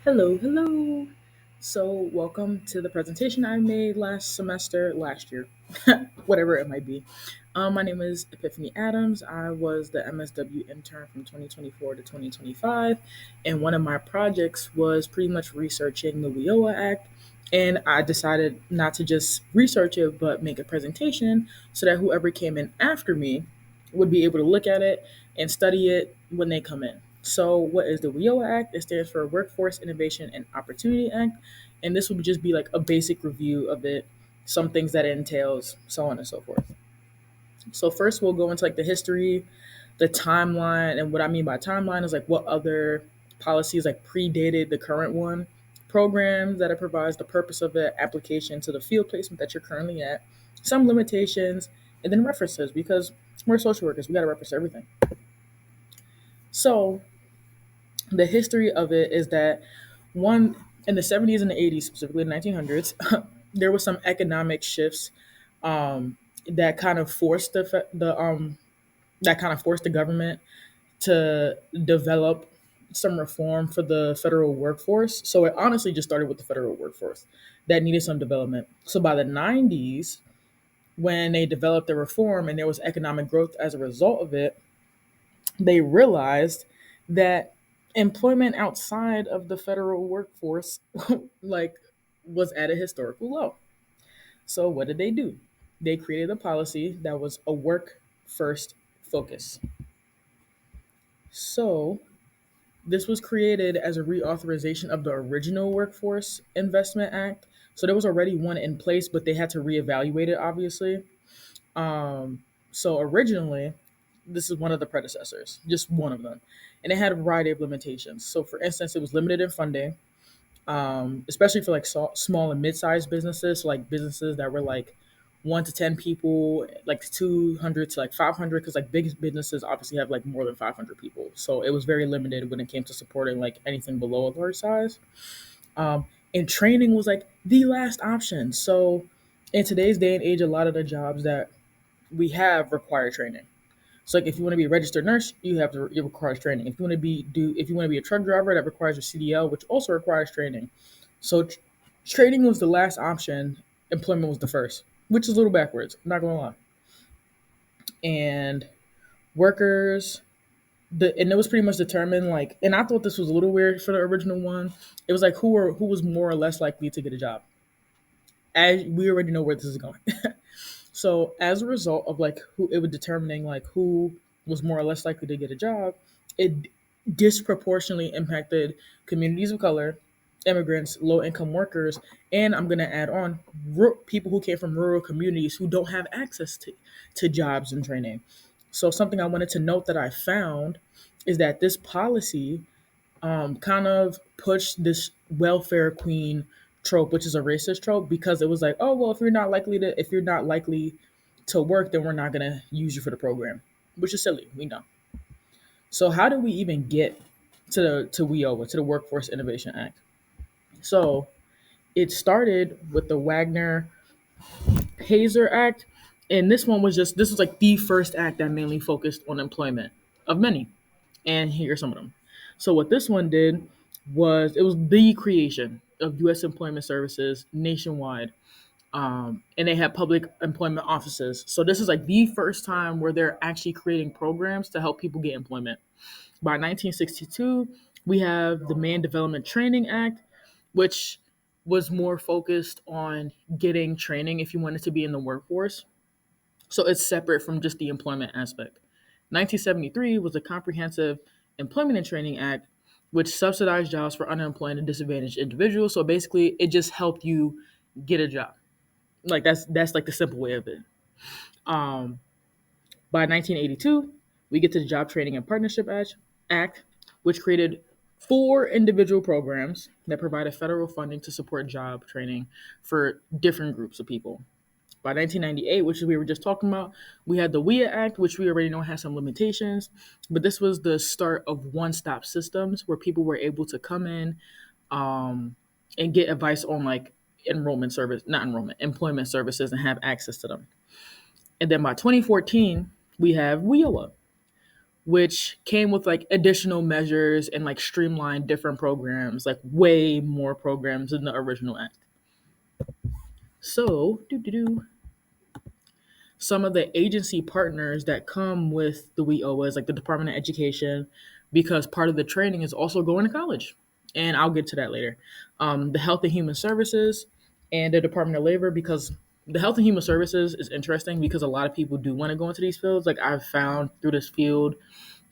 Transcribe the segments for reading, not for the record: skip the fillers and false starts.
Hello, hello. So, welcome to the presentation I made last year, whatever it might be. My name is Epiphany Adams. I was the MSW intern from 2024 to 2025, and one of my projects was pretty much researching the WIOA Act. And I decided not to just research it, but make a presentation so that whoever came in after me would be able to look at it and study it when they come in. So, what is the WIOA Act? It stands for Workforce Innovation and Opportunity Act, and this would just be like a basic review of it, some things that it entails, so on and so forth. So, first we'll go into like the history, the timeline, and what I mean by timeline is like what other policies like predated the current one, programs that it provides, the purpose of the application to the field placement that you're currently at, some limitations, and then references because we're social workers, we got to reference everything. So, the history of it is that one in the 70s and the 80s, specifically the 1900s, there was some economic shifts um, that kind of forced the government to develop some reform for the federal workforce. So it honestly just started with the federal workforce that needed some development. So by the 90s, when they developed the reform and there was economic growth as a result of it, they realized that employment outside of the federal workforce like was at a historical low. So what did they do? They created a policy that was a work first focus. So this was created as a reauthorization of the original Workforce Investment Act. So there was already one in place, but they had to reevaluate it, obviously. So originally, this is one of the predecessors, just one of them, and it had a variety of limitations. So, for instance, it was limited in funding, especially for like small and mid-sized businesses, so like businesses that were like 1 to 10 people, like 200 to like 500, because like big businesses obviously have like more than 500 people. So it was very limited when it came to supporting like anything below a large size. And training was like the last option. So in today's day and age, a lot of the jobs that we have require training. So like if you want to be a registered nurse, it requires training. If you want to be a truck driver, that requires your CDL, which also requires training. So training was the last option, employment was the first, which is a little backwards. I'm not gonna lie. And workers, and it was pretty much determined like, and I thought this was a little weird for the original one. It was like who was more or less likely to get a job. As we already know where this is going. So as a result of like who it was determining like who was more or less likely to get a job, it disproportionately impacted communities of color, immigrants, low income workers, and I'm gonna add on people who came from rural communities who don't have access to jobs and training. So something I wanted to note that I found is that this policy kind of pushed this welfare queen trope, which is a racist trope, because it was like, oh well, if you're not likely to work, then we're not gonna use you for the program, which is silly. We know. So how do we even get to WIOA, to the Workforce Innovation Act? So it started with the Wagner Hazer Act, and this was like the first act that mainly focused on employment of many. And here are some of them. So what this one did was it was the creation of U.S. employment services nationwide, and they had public employment offices. So this is like the first time where they're actually creating programs to help people get employment. By 1962, we have the Man Development Training Act, which was more focused on getting training if you wanted to be in the workforce. So it's separate from just the employment aspect. 1973 was the Comprehensive Employment and Training Act, which subsidized jobs for unemployed and disadvantaged individuals. So basically, it just helped you get a job. Like that's like the simple way of it. Um, by 1982, we get to the Job Training and Partnership Act, which created four individual programs that provided federal funding to support job training for different groups of people. By 1998, which we were just talking about, we had the WIA Act, which we already know has some limitations, but this was the start of one-stop systems where people were able to come in and get advice on like employment services and have access to them. And then by 2014, we have WIOA. which came with like additional measures and like streamlined different programs, like way more programs than the original act. So, some of the agency partners that come with the WIOA is like the Department of Education, because part of the training is also going to college. And I'll get to that later. The Health and Human Services and the Department of Labor, because the Health and Human Services is interesting because a lot of people do want to go into these fields. Like I've found through this field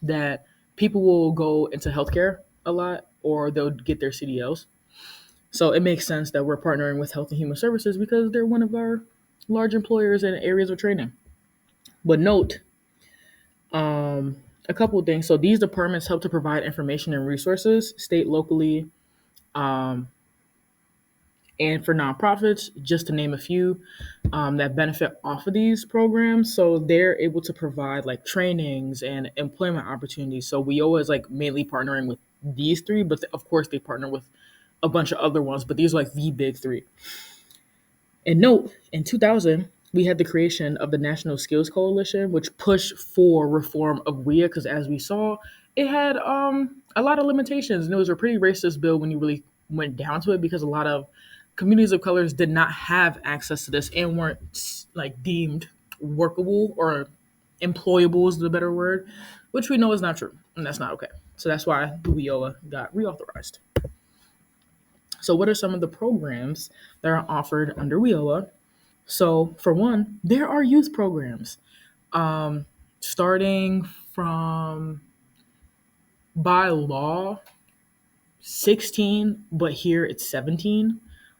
that people will go into healthcare a lot or they'll get their CDLs. So it makes sense that we're partnering with Health and Human Services because they're one of our large employers in areas of training. But note a couple of things. So these departments help to provide information and resources, state, locally, and for nonprofits, just to name a few, that benefit off of these programs. So they're able to provide like trainings and employment opportunities. So we always like mainly partnering with these three, but of course they partner with a bunch of other ones, but these are like the big three. And note, in 2000, we had the creation of the National Skills Coalition, which pushed for reform of WIA because, as we saw, it had a lot of limitations, and it was a pretty racist bill when you really went down to it because a lot of communities of colors did not have access to this and weren't like deemed workable or employable is the better word, which we know is not true, and that's not okay. So that's why the WIOA got reauthorized. So, what are some of the programs that are offered under WIOA? So, for one, there are youth programs starting from by law 16, but here it's 17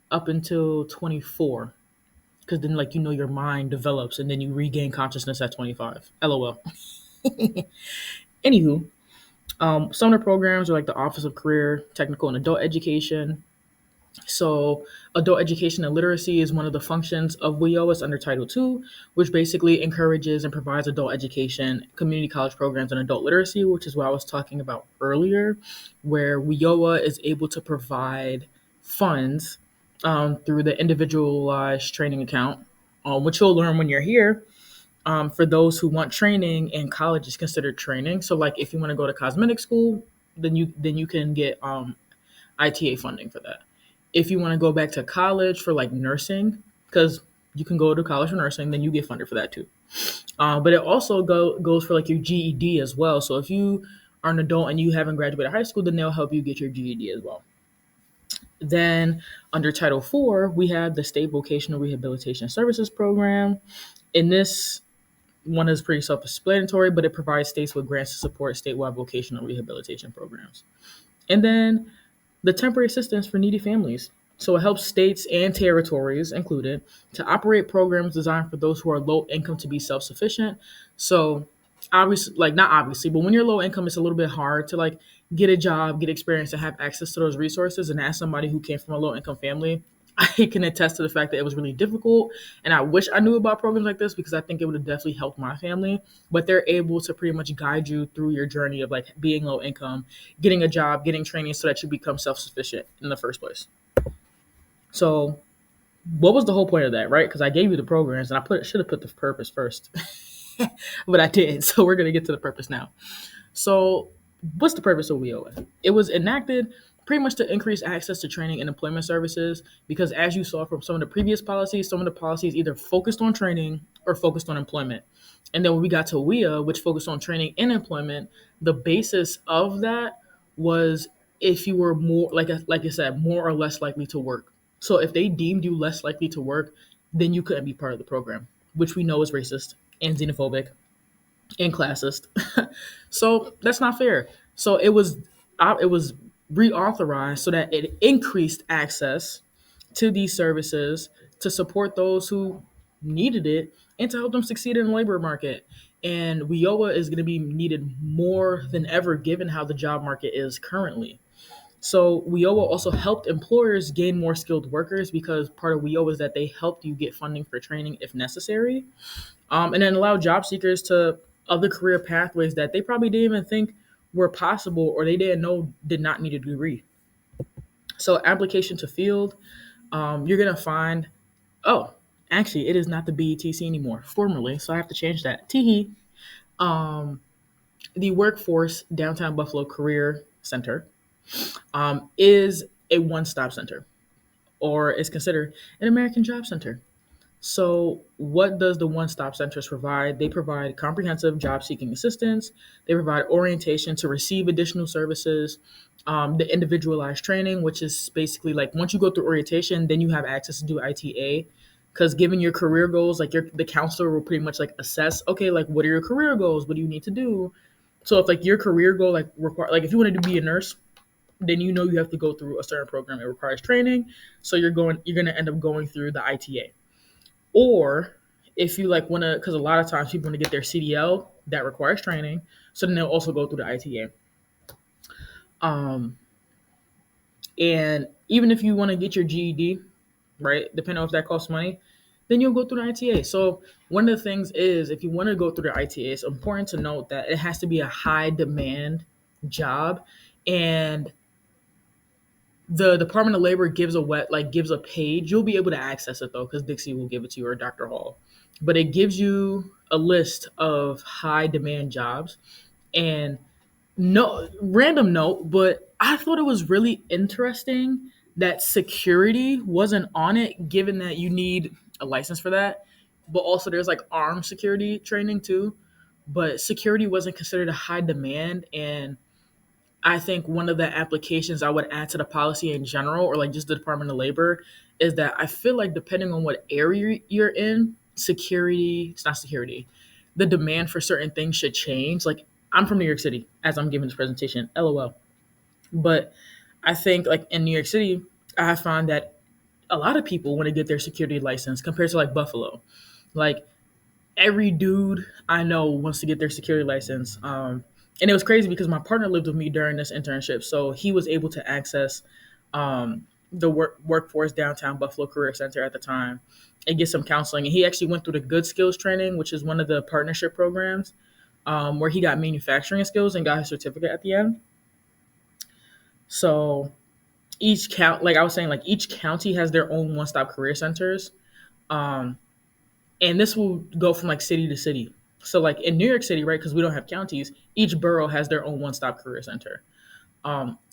up until 24. Because then, like, your mind develops and then you regain consciousness at 25. LOL. Anywho, some of the programs are like the Office of Career, Technical, and Adult Education. So, adult education and literacy is one of the functions of WIO. It's under Title II, which basically encourages and provides adult education, community college programs, and adult literacy, which is what I was talking about earlier, where WIOA is able to provide funds through the individualized training account, which you'll learn when you're here. For those who want training, and college is considered training. So, like if you want to go to cosmetic school, then you can get ITA funding for that. If you want to go back to college for like nursing, because you can go to college for nursing, then you get funded for that too. But it also goes for like your GED as well. So if you are an adult and you haven't graduated high school, then they'll help you get your GED as well. Then under Title IV, we have the State Vocational Rehabilitation Services Program. In this one is pretty self-explanatory, but it provides states with grants to support statewide vocational rehabilitation programs. And then the temporary assistance for needy families. So it helps states and territories included to operate programs designed for those who are low income to be self-sufficient. So obviously, like not obviously, but when you're low income, it's a little bit hard to like get a job, get experience, and have access to those resources. And as somebody who came from a low income family, I can attest to the fact that it was really difficult. And I wish I knew about programs like this because I think it would have definitely helped my family. But they're able to pretty much guide you through your journey of like being low income, getting a job, getting training so that you become self sufficient in the first place. So, what was the whole point of that, right? Because I gave you the programs and I should have put the purpose first, but I did. So, we're going to get to the purpose now. So, what's the purpose of WIOA? It was enacted pretty much to increase access to training and employment services because, as you saw from some of the previous policies, some of the policies either focused on training or focused on employment. And then when we got to WIA, which focused on training and employment, the basis of that was if you were more, like I said, more or less likely to work. So if they deemed you less likely to work, then you couldn't be part of the program, which we know is racist and xenophobic and classist. So that's not fair. So it was reauthorized so that it increased access to these services to support those who needed it and to help them succeed in the labor market. And WIOA is going to be needed more than ever given how the job market is currently. So WIOA also helped employers gain more skilled workers because part of WIOA is that they helped you get funding for training if necessary, and then allow job seekers to other career pathways that they probably didn't even think were possible or they didn't know did not need a degree. So application to field, you're gonna find. Oh, actually, it is not the BETC anymore. Formerly, so I have to change that. Teehee. The Workforce Downtown Buffalo Career Center is a one stop center, or is considered an American Job Center. So, what does the one stop centers provide? They provide comprehensive job seeking assistance, they provide orientation to receive additional services, the individualized training, which is basically like once you go through orientation, then you have access to do ITA. Because given your career goals, like the counselor will pretty much like assess, okay, like what are your career goals? What do you need to do? So if like your career goal like require like if you wanted to be a nurse, then you know you have to go through a certain program. It requires training, so you're gonna end up going through the ITA. Or if you like want to, because a lot of times people want to get their CDL, that requires training, so then they'll also go through the ITA. Um, and even if you want to get your GED, right, depending on if that costs money, then you'll go through the ITA. So one of the things is if you want to go through the ITA, it's important to note that it has to be a high demand job, and the Department of Labor gives a page. You'll be able to access it though, because Dixie will give it to you or Dr. Hall. But it gives you a list of high demand jobs. And no random note, but I thought it was really interesting that security wasn't on it, given that you need a license for that. But also there's like armed security training too. But security wasn't considered a high demand, and I think one of the applications I would add to the policy in general, or like just the Department of Labor, is that I feel like depending on what area you're in, security, it's not security, the demand for certain things should change. Like I'm from New York City as I'm giving this presentation, LOL. But I think like in New York City, I found that a lot of people want to get their security license compared to like Buffalo. Like every dude I know wants to get their security license. And it was crazy because my partner lived with me during this internship, so he was able to access the workforce downtown Buffalo Career Center at the time and get some counseling. And he actually went through the Good Skills training, which is one of the partnership programs, where he got manufacturing skills and got his certificate at the end. So like I was saying, like each county has their own one-stop career centers. Um, and this will go from like city to city. So like in New York City, right, because we don't have counties, each borough has their own one-stop career center.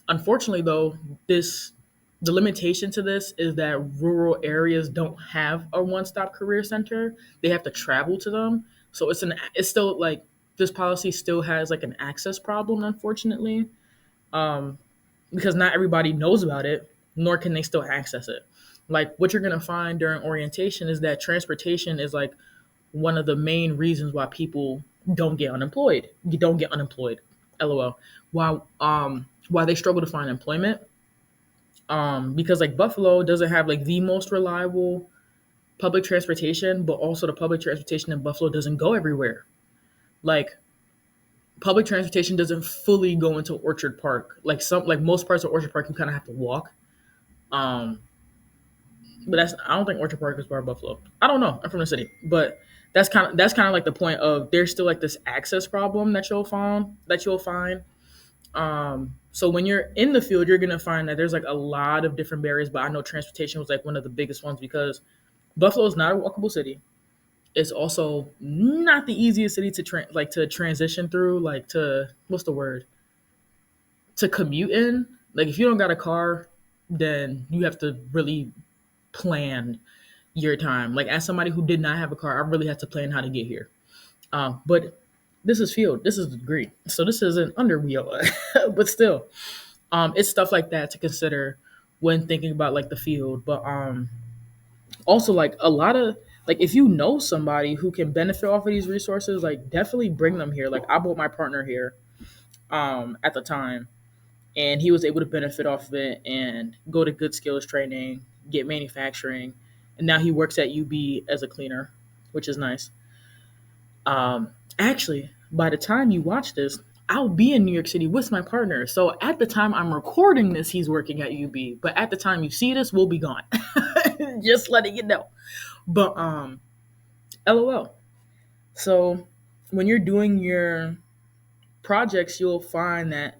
Unfortunately, though, this the limitation to this is that rural areas don't have a one-stop career center. They have to travel to them. So it's still like this policy still has like an access problem, unfortunately, um, because not everybody knows about it, nor can they still access it. Like what you're gonna find during orientation is that transportation is like one of the main reasons why people don't get unemployed. You don't get unemployed, lol. Why they struggle to find employment, because like Buffalo doesn't have like the most reliable public transportation, but also the public transportation in Buffalo doesn't go everywhere. Like public transportation doesn't fully go into Orchard Park. Like most parts of Orchard Park, you kind of have to walk. Um, but that's I don't think Orchard Park is part of Buffalo. I don't know. I'm from the city, but that's kind of like the point of there's still like this access problem that you'll find. So when you're in the field, you're gonna find that there's like a lot of different barriers. But I know transportation was like one of the biggest ones because Buffalo is not a walkable city. It's also not the easiest city to transition through, like to what's the word, to commute in. Like if you don't got a car, then you have to really plan your time. Like as somebody who did not have a car, I really had to plan how to get here. But this is field, this is degree, so this isn't under wheel, but still, it's stuff like that to consider when thinking about like the field. But also like a lot of like if you know somebody who can benefit off of these resources, like definitely bring them here. Like I brought my partner here at the time, and he was able to benefit off of it and go to good skills training, get manufacturing, and now he works at UB as a cleaner, which is nice. Actually, by the time you watch this, I'll be in New York City with my partner. So at the time I'm recording this, he's working at UB. But at the time you see this, we'll be gone. Just letting you know. But LOL. So when you're doing your projects, you'll find that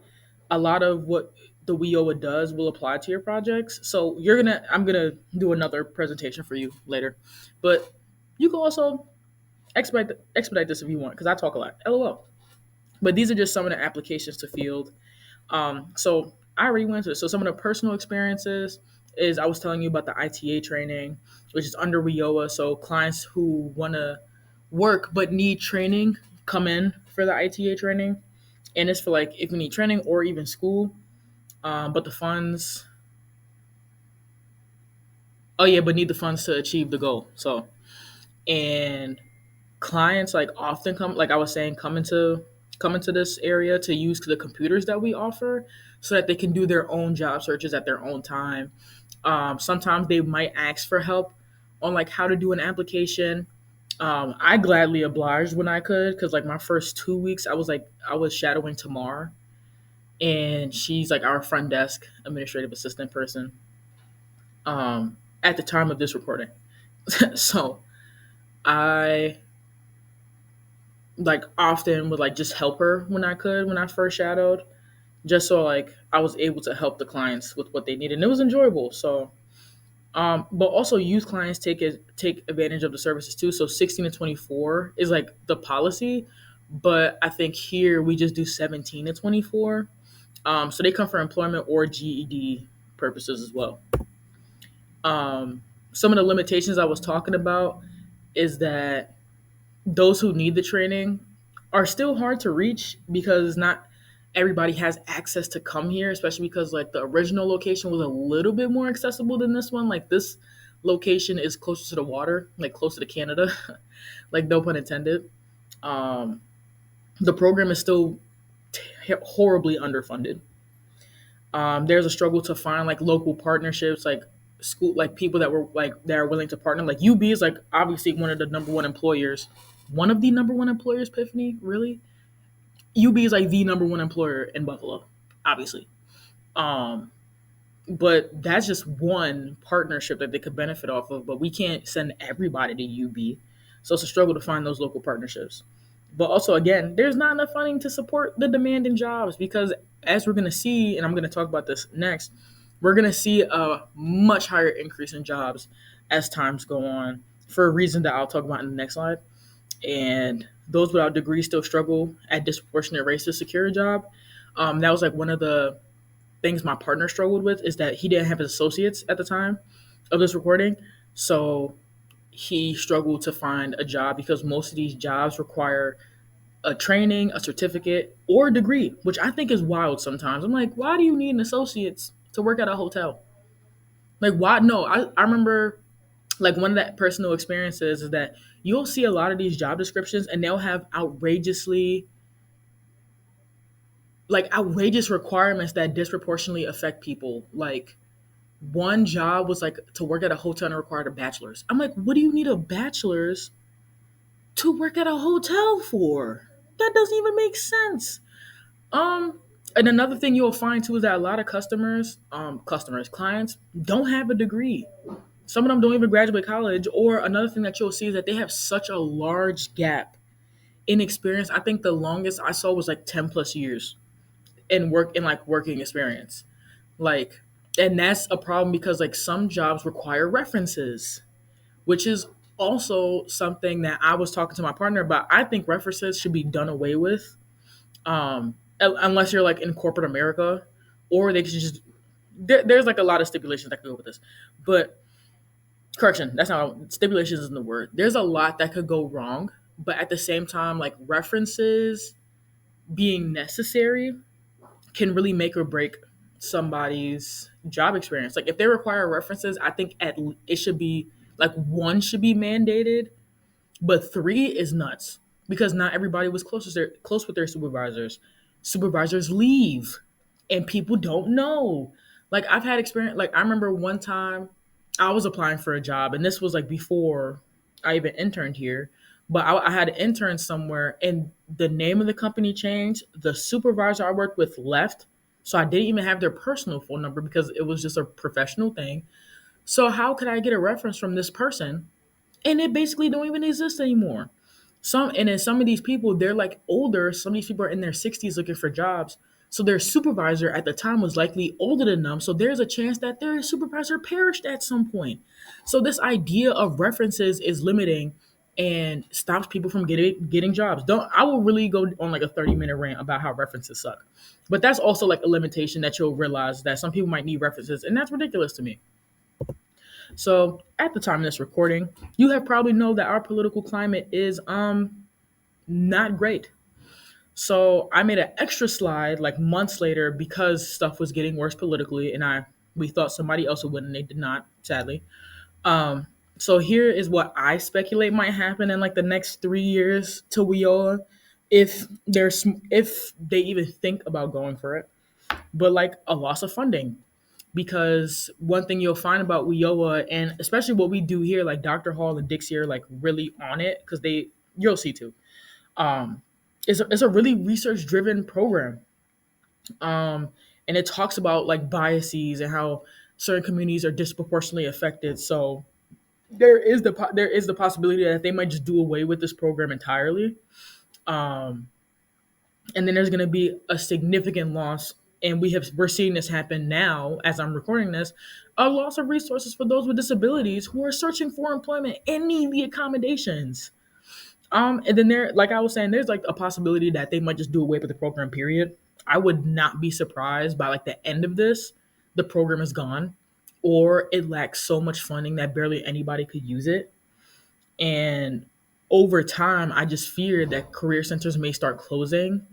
a lot of what the WIOA does will apply to your projects. So I'm gonna do another presentation for you later, but you can also expedite this if you want because I talk a lot. LOL. But these are just some of the applications to field. So I already went to this. So some of the personal experiences is I was telling you about the ITA training, which is under WIOA. So clients who want to work but need training come in for the ITA training, and it's for like if you need training or even school. But the funds, oh yeah, but need the funds to achieve the goal. So and clients like often come, like I was saying, come into this area to use the computers that we offer so that they can do their own job searches at their own time. Sometimes they might ask for help on like how to do an application. I gladly obliged when I could because like my first 2 weeks I was shadowing Tamar, and she's like our front desk administrative assistant person at the time of this recording. So I like often would like just help her when I could when I first shadowed, just so like I was able to help the clients with what they needed, and it was enjoyable. So, but also youth clients take advantage of the services too. So 16 to 24 is like the policy, but I think here we just do 17 to 24. So they come for employment or GED purposes as well. Some of the limitations I was talking about is that those who need the training are still hard to reach because not everybody has access to come here, especially because like the original location was a little bit more accessible than this one. Like this location is closer to the water, like closer to Canada, like no pun intended. Um, the program is still horribly underfunded. There's a struggle to find like local partnerships, like school, like people that were like that are willing to partner. Like UB is like obviously one of the number one employers, one of the number one employers. Epiphany, really? UB is like the number one employer in Buffalo, obviously. Um, but that's just one partnership that they could benefit off of. But we can't send everybody to UB, so it's a struggle to find those local partnerships. But also, again, there's not enough funding to support the demand in jobs because, as we're going to see, and I'm going to talk about this next, we're going to see a much higher increase in jobs as times go on for a reason that I'll talk about in the next slide. And those without degrees still struggle at disproportionate rates to secure a job. That was like one of the things my partner struggled with is that he didn't have his associates at the time of this recording. So he struggled to find a job because most of these jobs require a training, a certificate, or a degree, which I think is wild sometimes. I'm like, why do you need an associate's to work at a hotel? Like, why? No, I remember like one of that personal experiences is that you'll see a lot of these job descriptions and they'll have outrageous requirements that disproportionately affect people. Like one job was like to work at a hotel and required a bachelor's. I'm like, what do you need a bachelor's to work at a hotel for? That doesn't even make sense. Um, and another thing you'll find too is that a lot of clients don't have a degree. Some of them don't even graduate college. Or another thing that you'll see is that they have such a large gap in experience. I think the longest I saw was like 10 plus years in like working experience. Like, and that's a problem because like some jobs require references, which is also something that I was talking to my partner about. I think references should be done away with, unless you're like in corporate America, or they should just there's like a lot of stipulations that could go with this. But correction, that's not stipulations isn't the word. There's a lot that could go wrong, but at the same time, like references being necessary can really make or break somebody's job experience. Like if they require references, I think it should be like one should be mandated, but three is nuts because not everybody was close with their supervisors. Supervisors leave and people don't know. Like I've had experience. Like I remember one time I was applying for a job, and this was like before I even interned here. But I had an intern somewhere, and the name of the company changed. The supervisor I worked with left, so I didn't even have their personal phone number because it was just a professional thing. So how could I get a reference from this person? And it basically don't even exist anymore. Some of these people, they're like older. Some of these people are in their 60s looking for jobs. So their supervisor at the time was likely older than them. So there's a chance that their supervisor perished at some point. So this idea of references is limiting and stops people from getting jobs. Don't I will really go on like a 30-minute rant about how references suck. But that's also like a limitation that you'll realize that some people might need references, and that's ridiculous to me. So at the time of this recording, you have probably know that our political climate is not great. So I made an extra slide like months later because stuff was getting worse politically, and I we thought somebody else would win, and they did not, sadly. Um, so here is what I speculate might happen in like the next 3 years to WIOA, if they even think about going for it. But like a loss of funding, because one thing you'll find about WIOA, and especially what we do here, like Dr. Hall and Dixie are like really on it because they you'll see too. Um, it's a really research driven program, um, and it talks about like biases and how certain communities are disproportionately affected. So there is the possibility that they might just do away with this program entirely, um, and then there's going to be a significant loss. And we're seeing this happen now as I'm recording this, a loss of resources for those with disabilities who are searching for employment and need the accommodations. And then like I was saying, there's like a possibility that they might just do away with the program. Period. I would not be surprised by like the end of this, the program is gone, or it lacks so much funding that barely anybody could use it. And over time, I just fear that career centers may start closing,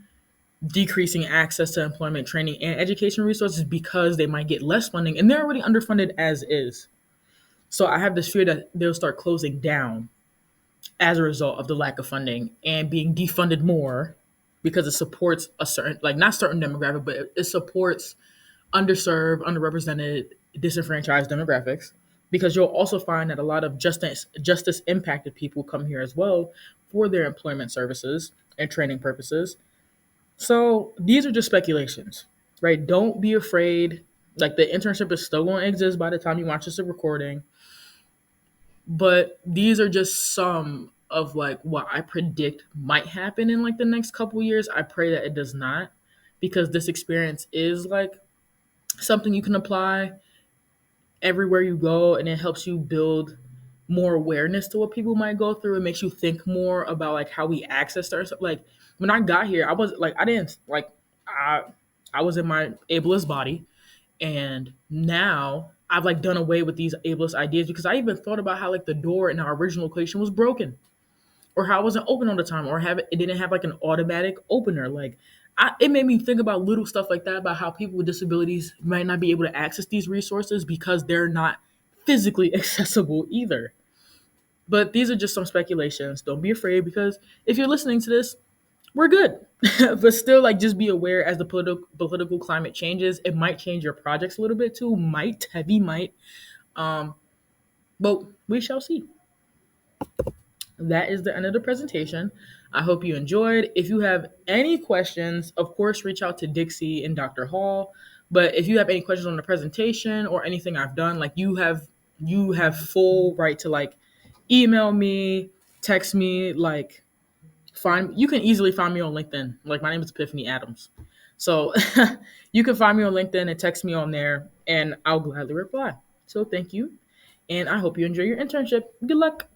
decreasing access to employment training and education resources because they might get less funding, and they're already underfunded as is. So I have this fear that they'll start closing down as a result of the lack of funding and being defunded more because it supports a certain, like not certain demographic, but it supports underserved, underrepresented, disenfranchised demographics. Because you'll also find that a lot of justice impacted people come here as well for their employment services and training purposes. So these are just speculations, right? Don't be afraid. Like the internship is still going to exist by the time you watch this recording, but these are just some of like what I predict might happen in like the next couple years. I pray that it does not, because this experience is like something you can apply everywhere you go, and it helps you build more awareness to what people might go through. It makes you think more about like how we access our stuff. Like when I got here, I was like I didn't like I I was in my ableist body, and now I've like done away with these ableist ideas because I even thought about how like the door in our original location was broken, or how it wasn't open all the time, or have it didn't have like an automatic opener. Like it made me think about little stuff like that, about how people with disabilities might not be able to access these resources because they're not physically accessible either. But these are just some speculations. Don't be afraid, because if you're listening to this, we're good. But still, like, just be aware as the political climate changes. It might change your projects a little bit too. Might, heavy might. Um, but we shall see. That is the end of the presentation. I hope you enjoyed. If you have any questions, of course, reach out to Dixie and Dr. Hall. But if you have any questions on the presentation or anything I've done, like you have full right to like email me, text me, like find you can easily find me on LinkedIn. Like my name is Epiphany Adams. So you can find me on LinkedIn and text me on there, and I'll gladly reply. So thank you. And I hope you enjoy your internship. Good luck.